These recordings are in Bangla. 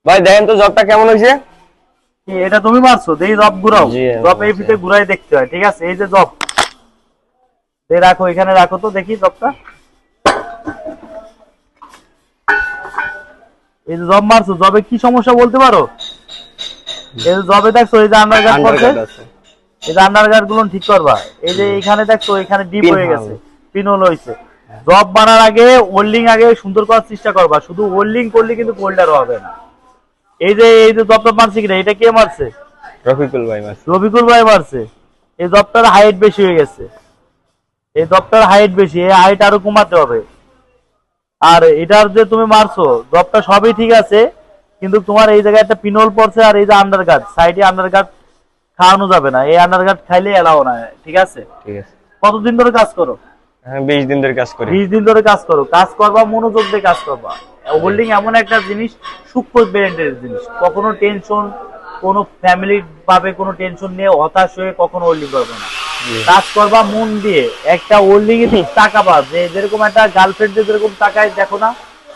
ভাই দেখেন তো জবটা কেমন হয়েছে। এটা তুমি মারছো, দেখি জব ঘুরাও। জি, জব এই ফিতে ঘুরাই দেখতে হয়, ঠিক আছে? এই যে জব রাখো, এখানে রাখো তো দেখি জবটা। এই যে জব মারছো, জবে কি সমস্যা বলতে পারো? এই যে জবে দেখছো এই যে আন্ডারগার্ড করছে, আন্ডারগার্ড আছে। এই যে আন্ডারগার্ড গুলো ঠিক করবা। এই যে এখানে দেখছো এখানে ডিপ পিন হয়ে হল। গেছে, পিনহোল হয়েছে। জব বানার আগে ওয়েল্ডিং আগে সুন্দর করার চেষ্টা করবা, শুধু ওয়েল্ডিং করলে কিন্তু কোল্ডার হবে না। এই যে জবটা মারছে কিনা, এটা কে মারছে? রফিকুল ভাই মাস। রবিকুল ভাই মারছে। এই জবটার হাইট বেশি হয়ে গেছে, এই জবটার হাইট বেশি, এই হাইট আরো কমাতে হবে। আর এটার যে তুমি মারছো জবটা সবই ঠিক আছে, কিন্তু তোমার এই জায়গায় একটা পিনহোল পড়ছে, আর এই যে আন্ডারগার্ড সাইডে আন্ডারগার্ড খাওয়ানো যাবে না, এই আন্ডারগার্ড খাইলে এলাও না, ঠিক আছে? ঠিক আছে। কতদিন ধরে কাজ করো? হ্যাঁ 20 দিন ধরে কাজ করি। 20 দিন ধরে কাজ করো, কাজ করবা মনোযোগ দিয়ে কাজ করবা। হোল্ডিং এমন একটা জিনিস, সূক্ষ্ম ব্রেনের জিনিস, কখনো টেনশন, কোনো ফ্যামিলি ভাবে কোনো টেনশন নিয়ে হতাশ হয়ে কখনো হোল্ডিং করবে না। কাজ করবা মন দিয়ে, একটা হোল্ডিং এ টাকা পাবা, যে যেরকম একটা গার্লফ্রেন্ড যেরকম টাকায় দেখো না,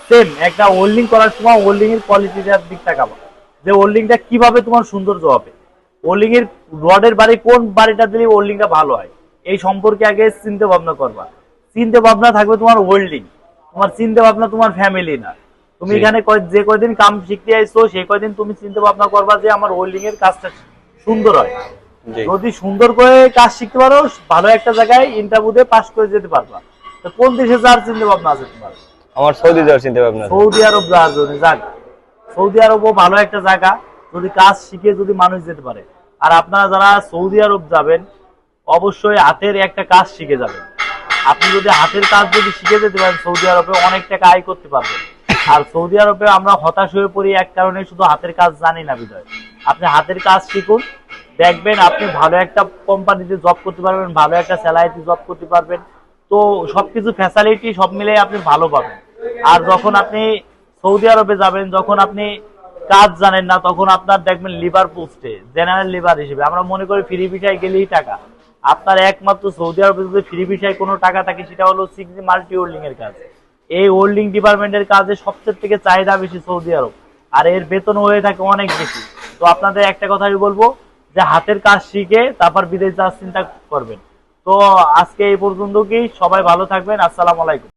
সেম একটা হোল্ডিং করার সময় হোল্ডিং এর কোয়ালিটিটার দিক তাকাবা, যে হোল্ডিংটা কিভাবে তোমার সৌন্দর্য হবে, হোল্ডিং এর রডের বাড়ি কোন বাড়িটা দিলে হোল্ডিংটা ভালো হয়, এই সম্পর্কে আগে চিন্তা ভাবনা করবা। চিন্তা ভাবনা থাকবে তোমার হোল্ডিং, তোমার চিন্তা ভাবনা তোমার ফ্যামিলি না। তুমি এখানে যে কয়দিন কাম শিখতে আইছো সেই কয়দিন তুমি চিন্তা ভাবনা করবা যে আমার হোল্ডিং এর কাজটা সুন্দর হয়। যদি সুন্দর করে কাজ শিখতে পারো, ভালো একটা জায়গায় ইন্টারভিউতে পাস করে যেতে পারবা। তো কোন দেশে যাওয়ার চিন্তা ভাবনা আছে তোমার? আমার সৌদি যাওয়ার চিন্তা ভাবনা আছে। সৌদি আরব যাওয়ার জন্য যাক, সৌদি আরবও ভালো একটা জায়গা, যদি কাজ শিখে যদি মানুষ যেতে পারে। আর আপনারা যারা সৌদি আরব যাবেন, অবশ্যই হাতের একটা কাজ শিখে যাবেন। আপনি যদি হাতের কাজ যদি শিখে যেতে পারেন, সৌদি আরবে অনেক টাকা আয় করতে পারবেন। আর সৌদি আরবে আমরা হতাশ হয়ে পড়ি এক কারণে, শুধু হাতের কাজ জানি না বিধায়। আপনি হাতের কাজ শিখুন, দেখবেন আপনি ভালো একটা কোম্পানিতে জব করতে পারবেন, ভালো একটা স্যালারিতে জব করতে পারবেন। তো সবকিছু ফ্যাসিলিটি সব মিলে আপনি ভালো পাবেন। আর যখন আপনি সৌদি আরবে যাবেন, যখন আপনি কাজ জানেন না, তখন আপনার দেখবেন লিভার পোস্টে জেনারেল লিভার হিসেবে আমরা মনে করি ফ্রি ভিসায় গেলেই টাকা। আপনার একমাত্র সৌদি আরবে যদি ফ্রি ভিসায় কোনো টাকা থাকে, সেটা হলো 6G মাল্টি হোল্ডিং এর কাজ। এই হোল্ডিং ডিপার্টমেন্টের কাজে সবচেয়ে থেকে চাহিদা বেশি সৌদি আরব, আর এর বেতন হয়ে থাকে অনেক বেশি। তো আপনাদের একটা কথাই বলবো, যে হাতের কাজ শিখে তারপর বিদেশ যাওয়ার চিন্তা করবেন। তো আজকে এই পর্যন্ত, কি সবাই ভালো থাকবেন, আসসালামু আলাইকুম।